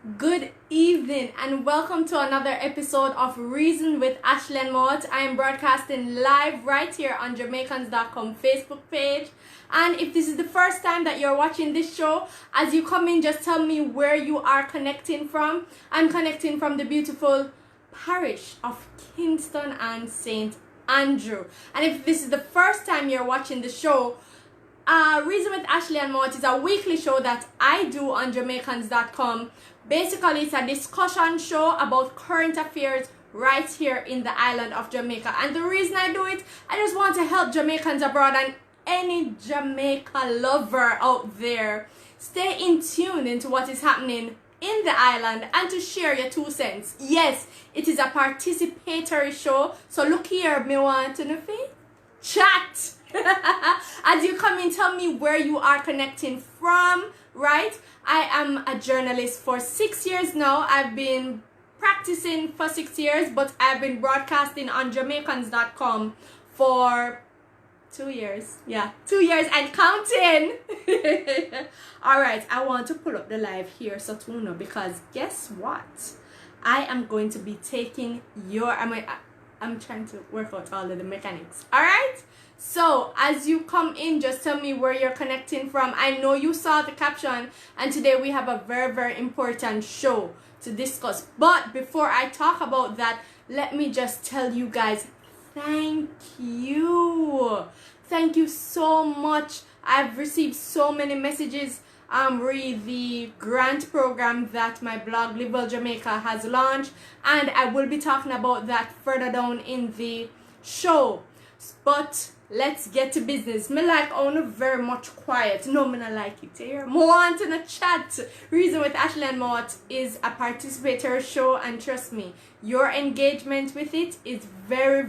Good evening and welcome to another episode of Reason with Ashleigh-Ann. I am broadcasting live right here on Jamaicans.com Facebook page. And if this is the first time that you're watching this show, as you come in, just tell me where you are connecting from. I'm connecting from the beautiful parish of Kingston and St. Andrew. And if this is the first time you're watching the show, Reason with Ashleigh-Ann is a weekly show that I do on Jamaicans.com. Basically, it's a discussion show about current affairs right here in the island of Jamaica. And the reason I do it, I just want to help Jamaicans abroad and any Jamaica lover out there stay in tune into what is happening in the island and to share your 2 cents. Yes, it is a participatory show. So look here, me want to know chat. As you come in, tell me where you are connecting from, right? I am a journalist for 6 years now. I've been practicing for 6 years, but I've been broadcasting on Jamaicans.com for 2 years. Yeah, 2 years and counting. All right, I want to pull up the live here, so to know, because guess what? I am going to be taking your, I'm trying to work out all of the mechanics. All right. So as you come in, just tell me where you're connecting from. I know you saw the caption, and today we have a very important show to discuss. But before I talk about that, let me just tell you guys, thank you so much. I've received so many messages the grant program that my blog Live Well Jamaica has launched, and I will be talking about that further down in the show. But let's get to business. Me like only very much quiet. No, me not like it here. More on to the chat. Reason with Ashleigh-Ann is a participatory show, and trust me, your engagement with it is very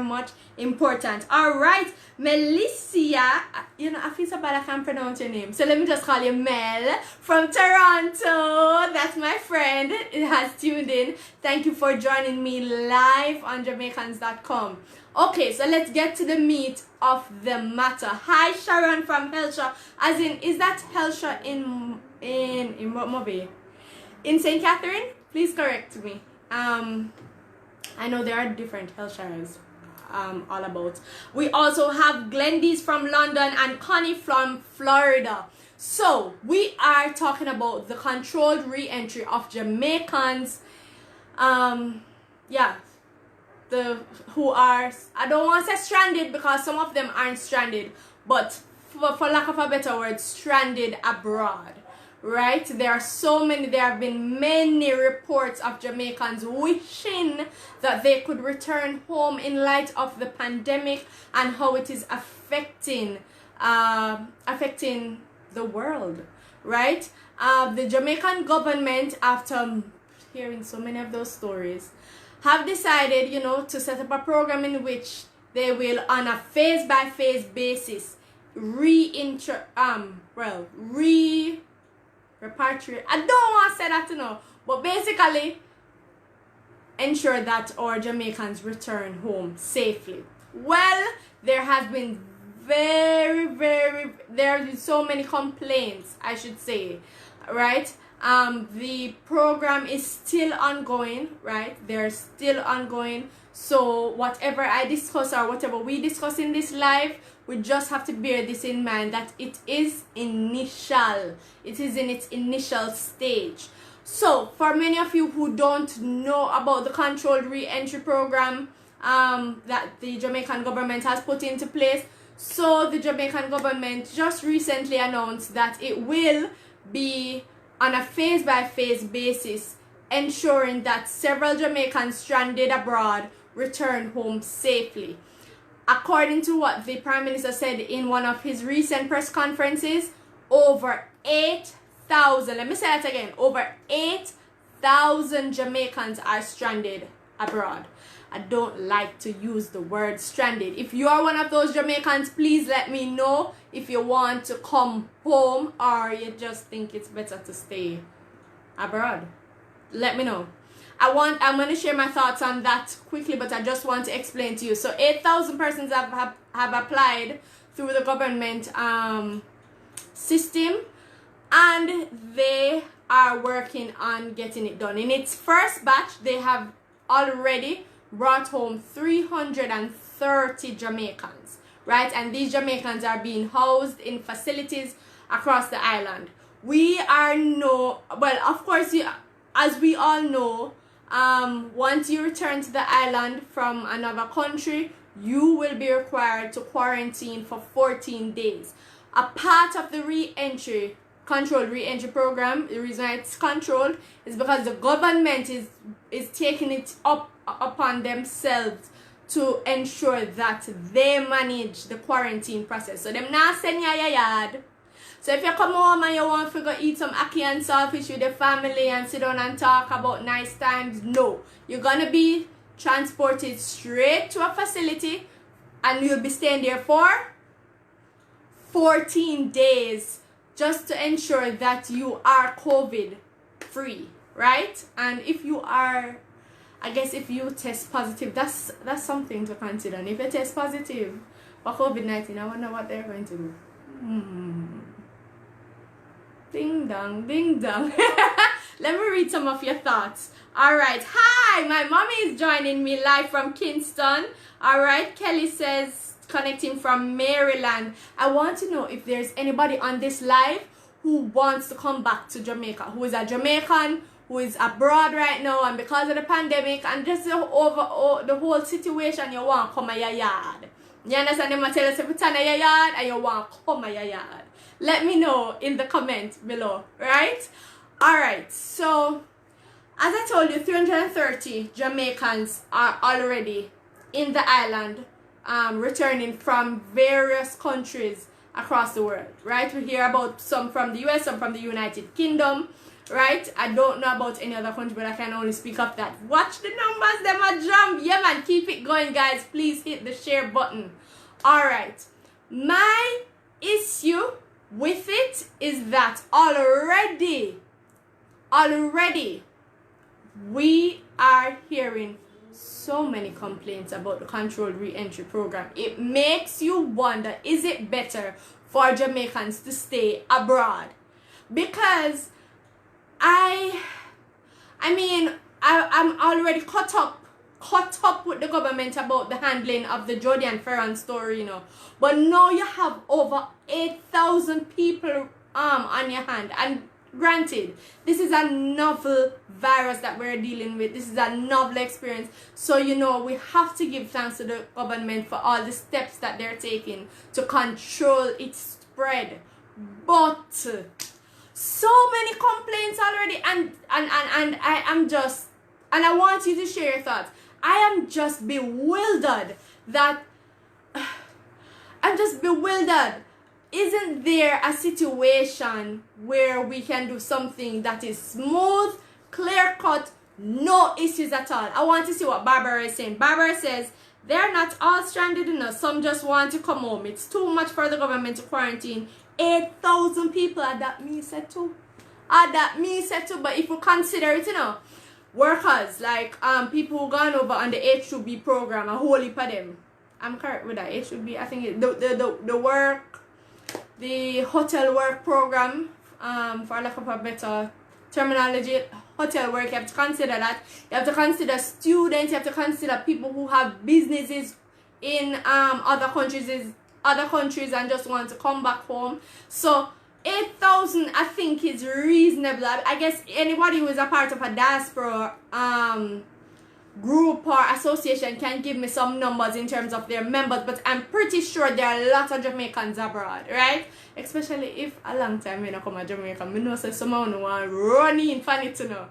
much important. All right, Melissa. You know, I feel so bad I can't pronounce your name, so let me just call you Mel from Toronto. That's my friend. It has tuned in. Thank you for joining me live on Jamaicans.com. Okay, so let's get to the meat of the matter. Hi, Sharon from Helshaw. As in, is that Helshaw in what movie? In St. Catherine? Please correct me. I know there are different Helshires all about. We also have Glendies from London and Connie from Florida. So we are talking about the controlled re-entry of Jamaicans. Who are, I don't want to say stranded, because some of them aren't stranded, but for lack of a better word, stranded abroad, right? There have been many reports of Jamaicans wishing that they could return home in light of the pandemic and how it is affecting the world, right? The Jamaican government, after hearing so many of those stories, have decided, to set up a program in which they will, on a phase-by-phase basis, repatriate. I don't want to say that, but basically ensure that our Jamaicans return home safely. Well, there has been there have been so many complaints, I should say, right? The program is still ongoing, right? They're still ongoing. So whatever I discuss or whatever we discuss in this live, we just have to bear this in mind, that it is initial. It is in its initial stage. So for many of you who don't know about the controlled re-entry program that the Jamaican government has put into place, so the Jamaican government just recently announced that it will be on a phase-by-phase basis, ensuring that several Jamaicans stranded abroad return home safely. According to what the Prime Minister said in one of his recent press conferences, over 8,000, let me say that again, over 8,000 Jamaicans are stranded abroad. I don't like to use the word stranded. If you are one of those Jamaicans, please let me know if you want to come home or you just think it's better to stay abroad. Let me know. I'm going to share my thoughts on that quickly, but I just want to explain to you. So 8,000 persons have applied through the government system, and they are working on getting it done. In its first batch, they have already brought home 330 Jamaicans, right? And these Jamaicans are being housed in facilities across the island. We are of course, as we all know, once you return to the island from another country, you will be required to quarantine for 14 days. A part of the controlled re-entry program, the reason why it's controlled is because the government is taking it upon themselves to ensure that they manage the quarantine process. So them not send you your yard. So if you come home and you want to go eat some ackee and saltfish with your family and sit down and talk about nice times, no. You're gonna be transported straight to a facility and you'll be staying there for 14 days just to ensure that you are COVID free, right? And if you are, I guess if you test positive, that's something to consider. And if you test positive for COVID-19, I wonder what they're going to do. Ding dong, ding dong. Let me read some of your thoughts. All right. Hi, my mommy is joining me live from Kingston. All right. Kelly says, connecting from Maryland. I want to know if there's anybody on this live who wants to come back to Jamaica, who is a Jamaican, who is abroad right now, and because of the pandemic and just the whole situation, you want to come to your yard. You understand? Them tell us if you turn to your yard and you want to come to your yard. Let me know in the comment below, right? Alright, so as I told you, 330 Jamaicans are already in the island, returning from various countries across the world, right? We hear about some from the US, some from the United Kingdom, right? I don't know about any other country, but I can only speak of that. Watch the numbers, them a jump. Yeah, man, keep it going, guys. Please hit the share button. Alright, my issue with it is that already we are hearing so many complaints about the controlled re-entry program. It makes you wonder, is it better for Jamaicans to stay abroad? Because I'm already caught up with the government about the handling of the Jody and Ferran story, but now you have over 8,000 people on your hand, and granted, this is a novel virus that we're dealing with. This is a novel experience. So, we have to give thanks to the government for all the steps that they're taking to control its spread. But so many complaints already, and I want you to share your thoughts. I am just bewildered Isn't there a situation where we can do something that is smooth, clear-cut, no issues at all? I want to see what Barbara is saying. Barbara says, they're not all stranded enough. Some just want to come home. It's too much for the government to quarantine 8,000 people. That me said too. But if we consider it, workers, like people who gone over on the H2B program, a whole heap of them. I'm correct with that. H2B, I think the hotel work program, for lack of a better terminology, hotel work, you have to consider that. You have to consider students, you have to consider people who have businesses in other countries and just want to come back home. So 8,000 I think is reasonable. I guess anybody who is a part of a diaspora group or association can give me some numbers in terms of their members, but I'm pretty sure there are a lot of Jamaicans abroad, right? Especially if a long time when I come to Jamaica, I know say someone who want to run in for it to know.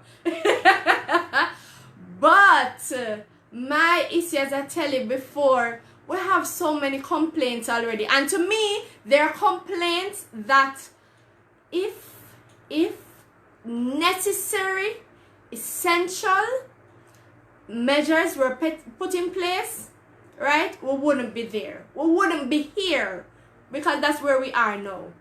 But my issue, as I tell you before, we have so many complaints already, and to me there are complaints that if necessary, essential measures were put in place, right, we wouldn't be there. We wouldn't be here, because that's where we are now.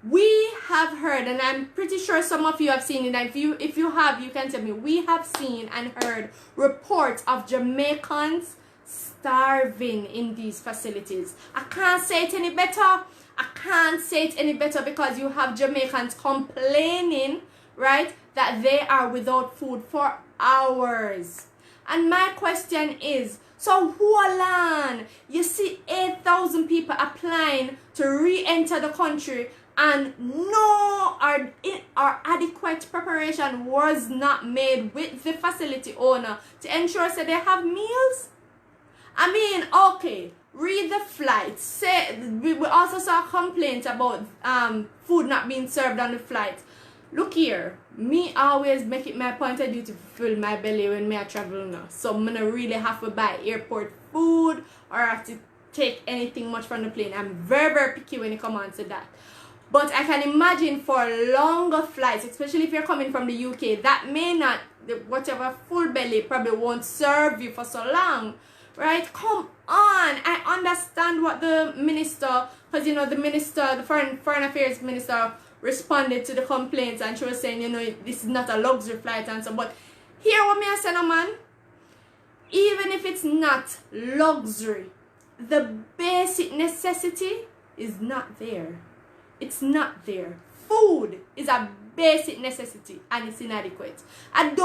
We have heard, and I'm pretty sure some of you have seen it, and if you have, you can tell me, we have seen and heard reports of Jamaicans starving in these facilities. I can't say it any better, because you have Jamaicans complaining, right, that they are without food for hours. And my question is, so who alone? You see 8,000 people applying to re-enter the country, and no or adequate preparation was not made with the facility owner to ensure that they have meals? I mean, okay, read the flight. Say we also saw complaints about food not being served on the flight. Look here, me always make it my point of duty to fill my belly when I travel now. So I'm gonna really have to buy airport food or have to take anything much from the plane. I'm very, very picky when it comes on to that. But I can imagine for longer flights, especially if you're coming from the UK, that may not, whatever full belly probably won't serve you for so long. Right? Come on. I understand what the minister, because you know the minister, the foreign affairs minister responded to the complaints, and she was saying, you know, this is not a luxury flight and so, but hear what me I say, no man. Even if it's not luxury, the basic necessity is not there. It's not there. Food is a basic necessity and it's inadequate. I'm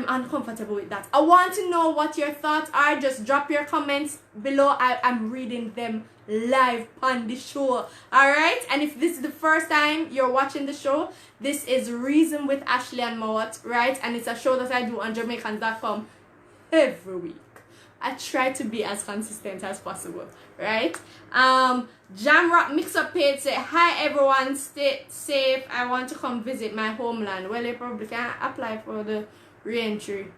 uncomfortable with that. I want to know what your thoughts are. Just drop your comments below. I'm reading them live on the show. Alright? And if this is the first time you're watching the show, this is Reason with Ashleigh-Ann, right? And it's a show that I do on Jamaicans.com every week. I try to be as consistent as possible, right? Jamrock Mix-Up page say, hi everyone, stay safe. I want to come visit my homeland. Well, you probably can apply for the re-entry.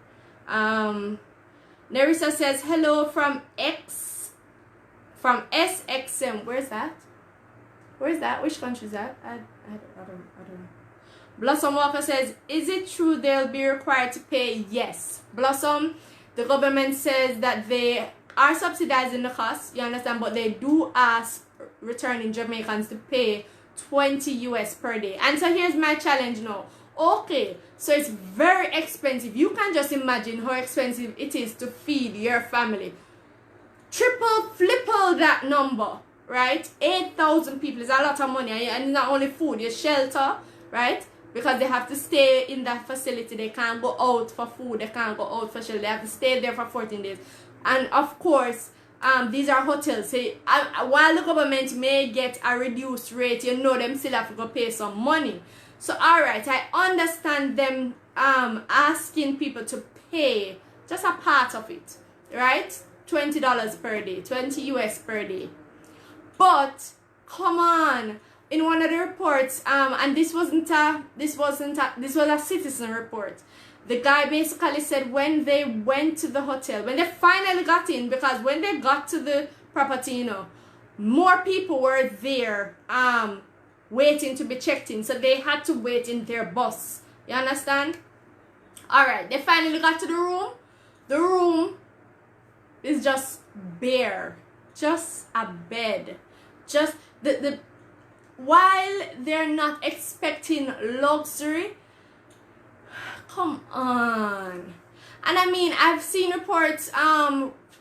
Nerissa says, hello from SXM. Where's that? Where's that? Which country is that? I don't know. Blossom Walker says, is it true they'll be required to pay? Yes. Blossom, the government says that they are subsidizing the cost, you understand, but they do ask returning Jamaicans to pay 20 US per day. And so here's my challenge now. Okay, so it's very expensive. You can just imagine how expensive it is to feed your family. Flipple that number, right? 8,000 people is a lot of money, and it's not only food, it's shelter, right? Because they have to stay in that facility. They can't go out for food. They can't go out for shelter. They have to stay there for 14 days. And of course, these are hotels. So, while the government may get a reduced rate, you know them still have to go pay some money. So, alright, I understand them asking people to pay just a part of it, right? $20 per day, 20 US per day. But, come on. In one of the reports, and this was a citizen report. The guy basically said when they went to the hotel, when they finally got in, because when they got to the property, you know, more people were there waiting to be checked in, so they had to wait in their bus. You understand? Alright, they finally got to the room. The room is just bare, just a bed, just the while they're not expecting luxury. Come on. And I mean, I've seen reports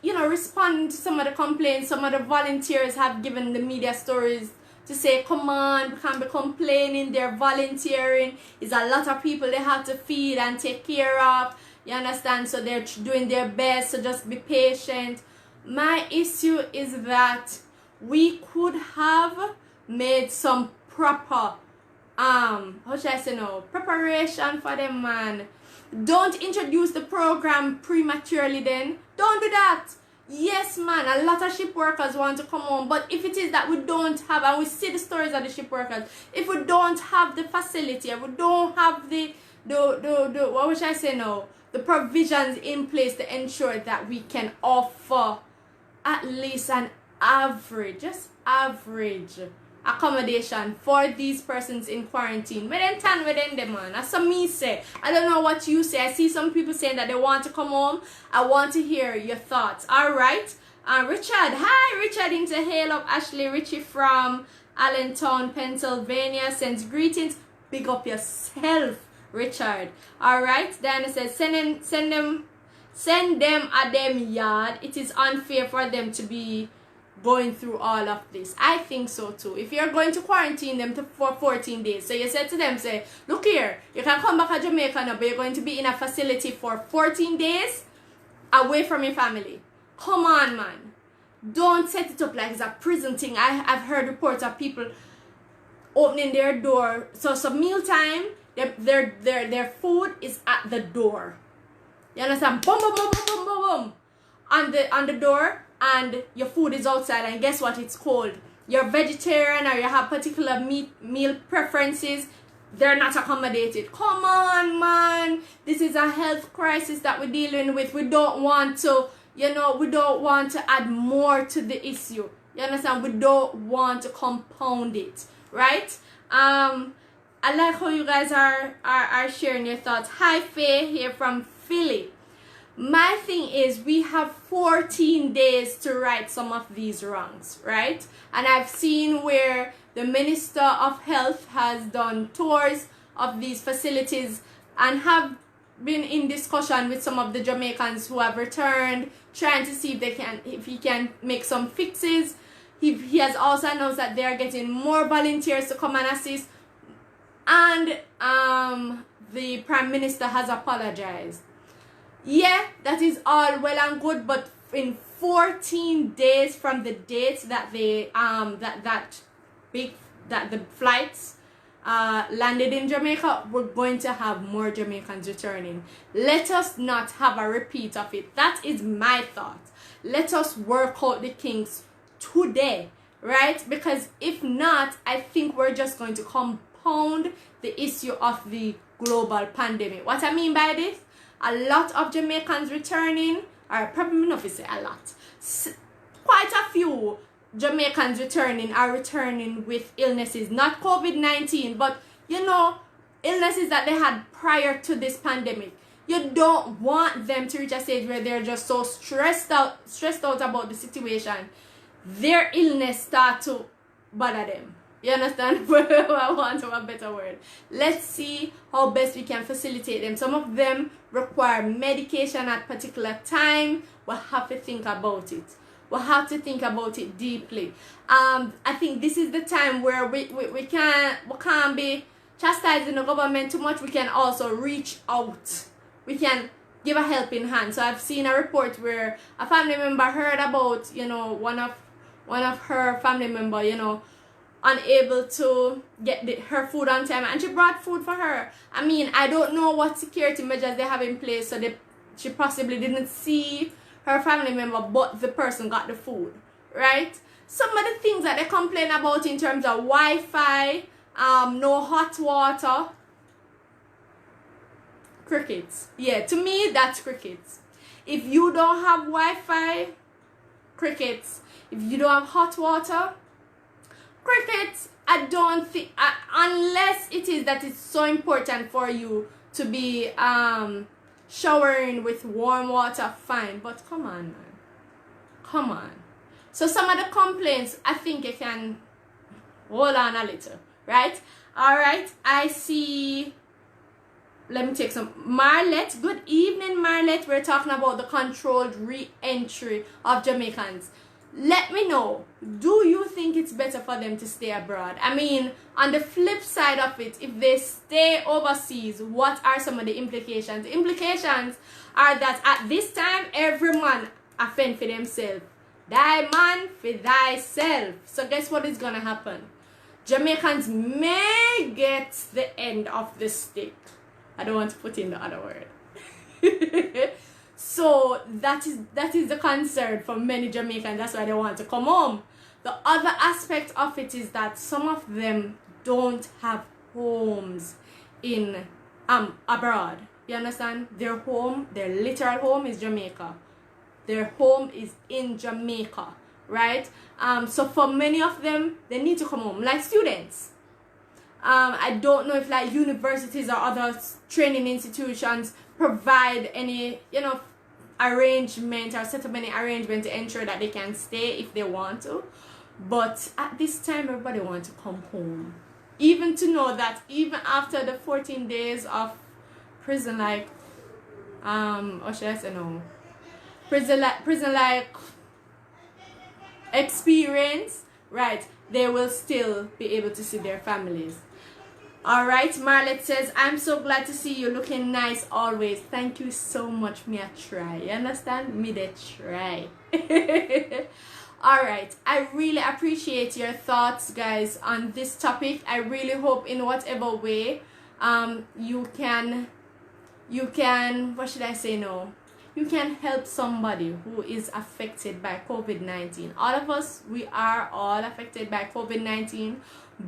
you know, responding to some of the complaints. Some of the volunteers have given the media stories to say, come on, we can't be complaining, they're volunteering, it's a lot of people they have to feed and take care of, you understand, so they're doing their best, so just be patient. My issue is that we could have made some proper how should I say no, preparation for them, man. Don't introduce the program prematurely then. Don't do that. Yes, man, a lot of ship workers want to come home, but if it is that we don't have, and we see the stories of the ship workers, if we don't have the facility, if we don't have the what should I say now, the provisions in place to ensure that we can offer at least an average, just average accommodation for these persons in quarantine. Within them, man. That's what me say. I don't know what you say. I see some people saying that they want to come home. I want to hear your thoughts. Alright. Richard. Hi, Richard into Hail Up Ashley. Richie from Allentown, Pennsylvania sends greetings. Big up yourself, Richard. Alright. Diana says, send them at them yard. It is unfair for them to be going through all of this. I think so too. If you're going to quarantine them for 14 days, so you said to them, say, look here, you can come back to Jamaica now, but you're going to be in a facility for 14 days away from your family. Come on, man. Don't set it up like it's a prison thing. I've heard reports of people opening their door. So mealtime, their food is at the door. You understand? Boom, boom, boom, boom, boom, boom, boom. On the door, and your food is outside, and guess what it's called? You're vegetarian or you have particular meal preferences, they're not accommodated. Come on, man. This is a health crisis that we're dealing with. We don't want to, we don't want to add more to the issue. You understand? We don't want to compound it, right? I like how you guys are sharing your thoughts. Hi, Faye here from Philly. My thing is, we have 14 days to right some of these wrongs, right? And I've seen where the Minister of Health has done tours of these facilities and have been in discussion with some of the Jamaicans who have returned, trying to see if he can make some fixes. He has also announced that they are getting more volunteers to come and assist. And the Prime Minister has apologized. Yeah, that is all well and good, but in 14 days from the date that they that the flights landed in Jamaica, we're going to have more Jamaicans returning. Let us not have a repeat of it. That is my thought. Let us work out the kinks today, right? Because if not, I think we're just going to compound the issue of the global pandemic. What I mean by this, a lot of Jamaicans returning, or probably not to say a lot, quite a few Jamaicans returning are returning with illnesses, not COVID-19, but illnesses that they had prior to this pandemic. You don't want them to reach a stage where they're just so stressed out about the situation, their illness start to bother them. You understand? I want a better word. Let's see how best we can facilitate them. Some of them require medication at particular time. We'll have to think about it. We'll have to think about it deeply. I think this is the time where we can't be chastising the government too much. We can also reach out. We can give a helping hand. So I've seen a report where a family member heard about, one of her family member, unable to get her food on time, and she brought food for her. I mean, I don't know what security measures they have in place, so she possibly didn't see her family member, but the person got the food, right? Some of the things that they complain about in terms of Wi-Fi, no hot water, crickets. Yeah, to me that's crickets. If you don't have Wi-Fi, crickets. If you don't have hot water, crickets. I don't think, unless it is that it's so important for you to be showering with warm water, fine. But come on, man. Come on. So some of the complaints, I think you can hold on a little, right? All right. I see. Let me take some. Marlette. Good evening, Marlette. We're talking about the controlled re-entry of Jamaicans. Let me know, do you think it's better for them to stay abroad? I mean, on the flip side of it, if they stay overseas, what are some of the implications? The implications are that at this time, every man fend for themselves. Thy man for thyself. So guess what is going to happen? Jamaicans may get the end of the stick. I don't want to put in the other word. So that is the concern for many Jamaicans. That's why they want to come home. The other aspect of it is that some of them don't have homes in abroad. You understand? Their home, their literal home is Jamaica. Their home is in Jamaica, right? So for many of them, they need to come home, like students. I don't know if like universities or other training institutions provide any, arrangement or set up any arrangement to ensure that they can stay if they want to. But at this time, everybody wants to come home. Even to know that even after the 14 days of prison, like, or should I say no? Prison like experience, right, they will still be able to see their families. All right, Marlet says, I'm so glad to see you looking nice always. Thank you so much. Me a try. You understand? Me they try. All right, I really appreciate your thoughts, guys, on this topic. I really hope in whatever way you can, what should I say now? You can help somebody who is affected by COVID-19. All of us, we are all affected by COVID-19,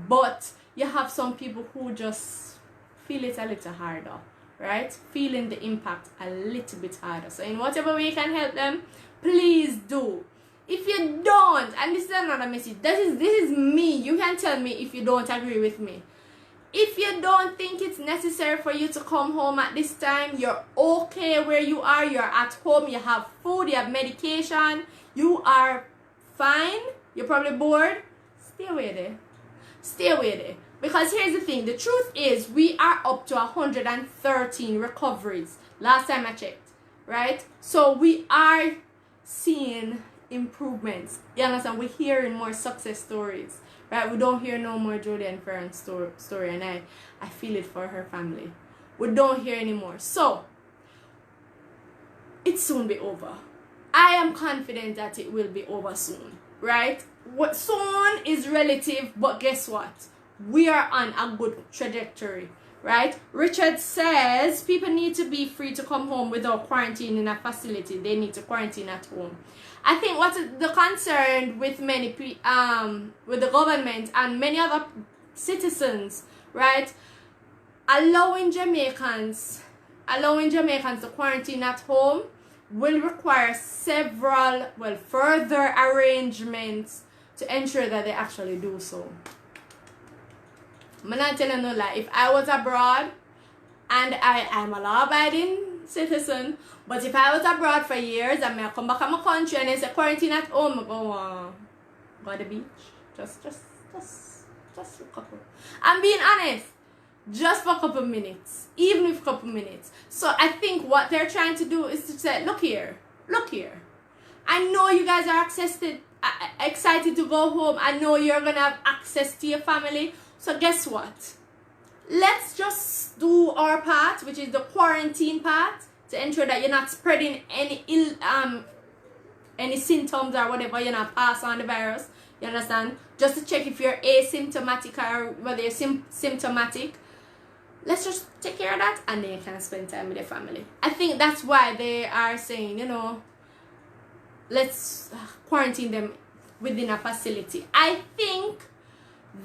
but you have some people who just feel it a little harder, right? Feeling the impact a little bit harder. So in whatever way you can help them, please do. If you don't, and this is another message, this is me. You can tell me if you don't agree with me. If you don't think it's necessary for you to come home at this time, you're okay where you are, you're at home, you have food, you have medication, you are fine, you're probably bored, stay away there. Stay away there. Because here's the thing, the truth is we are up to 113 recoveries last time I checked, right? So we are seeing improvements. You understand? We're hearing more success stories. Right, we don't hear no more Jodie and Farron's story, and I feel it for her family. We don't hear anymore. So, it soon be over. I am confident that it will be over soon, right? What soon is relative, but guess what? We are on a good trajectory, right? Richard says people need to be free to come home without quarantine in a facility. They need to quarantine at home. I think what's the concern with many with the government and many other citizens, right? Allowing Jamaicans to quarantine at home will require several, further arrangements to ensure that they actually do so. I'm not telling no lie. If I was abroad, and I'm a law-abiding citizen, but if I was abroad for years and I come back to my country and it's a quarantine at home, I go to the beach. Just for a couple. I'm being honest. Just for a couple minutes. Even if a couple minutes. So I think what they're trying to do is to say, look here. I know you guys are excited to go home. I know you're going to have access to your family. So guess what? Let's just do our part, which is the quarantine part, to ensure that you're not spreading any symptoms or whatever, you're not pass on the virus. You understand? Just to check if you're asymptomatic or whether you're symptomatic. Let's just take care of that, and then you can spend time with your family. I think that's why they are saying, let's quarantine them within a facility. I think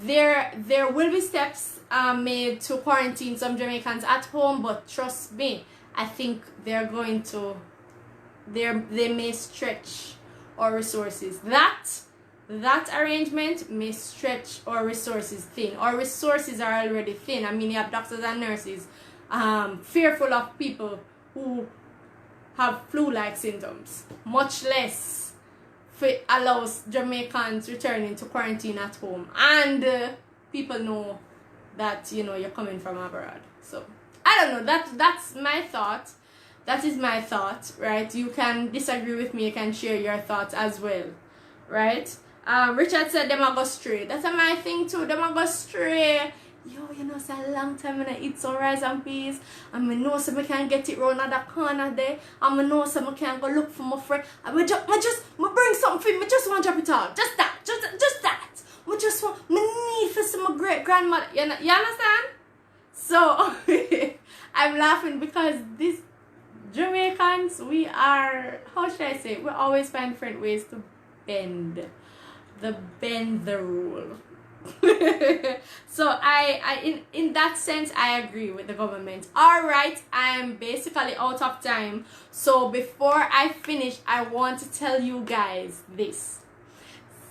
there will be steps made to quarantine some Jamaicans at home, but trust me, I think they may stretch our resources. That arrangement may stretch our resources thin. Our resources are already thin. I mean, you have doctors and nurses fearful of people who have flu-like symptoms, much less if it allows Jamaicans returning to quarantine at home, and people know that you're coming from abroad. So I don't know, that's my thought. That is my thought, right? You can disagree with me, you can share your thoughts as well, right? Richard said them a go stray. That's my thing too, them a go stray. Yo, it's a long time when I eat some rice and peas, and I know so I can get it round at the corner there, and I know so I can go look for my friend, and I bring something for me, just want to drop it all, just that. I just want, I need for some great grandmother, you understand? So, I'm laughing because these Jamaicans, we are, how should I say, we always find different ways to bend the rule. So I in that sense I agree with the government. Alright, I'm basically out of time, so before I finish I want to tell you guys this.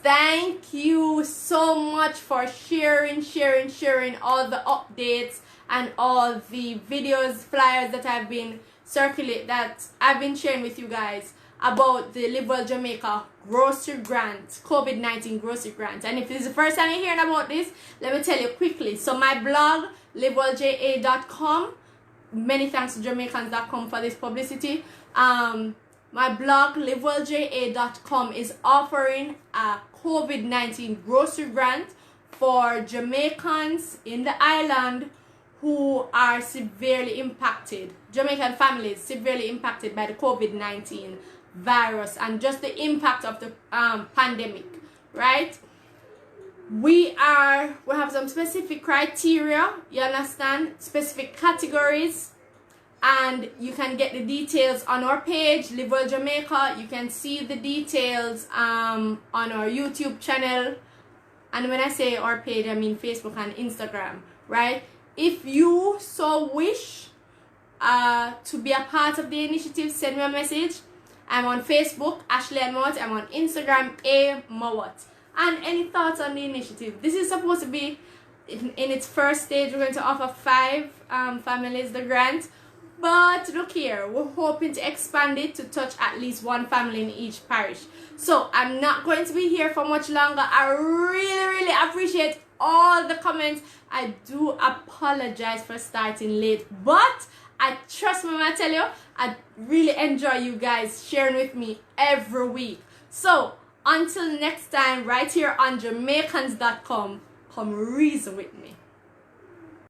Thank you so much for sharing all the updates and all the videos, flyers that I've been sharing with you guys about the Live Well Jamaica grocery grant, COVID-19 grocery grant. And if this is the first time you're hearing about this, let me tell you quickly. So my blog, livewellja.com, many thanks to Jamaicans.com for this publicity. my blog livewellja.com is offering a COVID-19 grocery grant for Jamaicans in the island who are severely impacted, Jamaican families severely impacted by the COVID-19 virus and just the impact of the pandemic, right? We have some specific criteria, you understand, specific categories, and you can get the details on our page, Live Well Jamaica. You can see the details on our YouTube channel, and when I say our page, I mean Facebook and Instagram, right? If you so wish to be a part of the initiative, send me a message. I'm on Facebook, Ashleigh-Ann. I'm on Instagram, A.Mawat. And any thoughts on the initiative? This is supposed to be in its first stage. We're going to offer 5 families the grant. But look here, we're hoping to expand it to touch at least 1 family in each parish. So I'm not going to be here for much longer. I really appreciate all the comments. I do apologize for starting late, but I trust me when I tell you, I really enjoy you guys sharing with me every week. So until next time, right here on Jamaicans.com, come reason with me.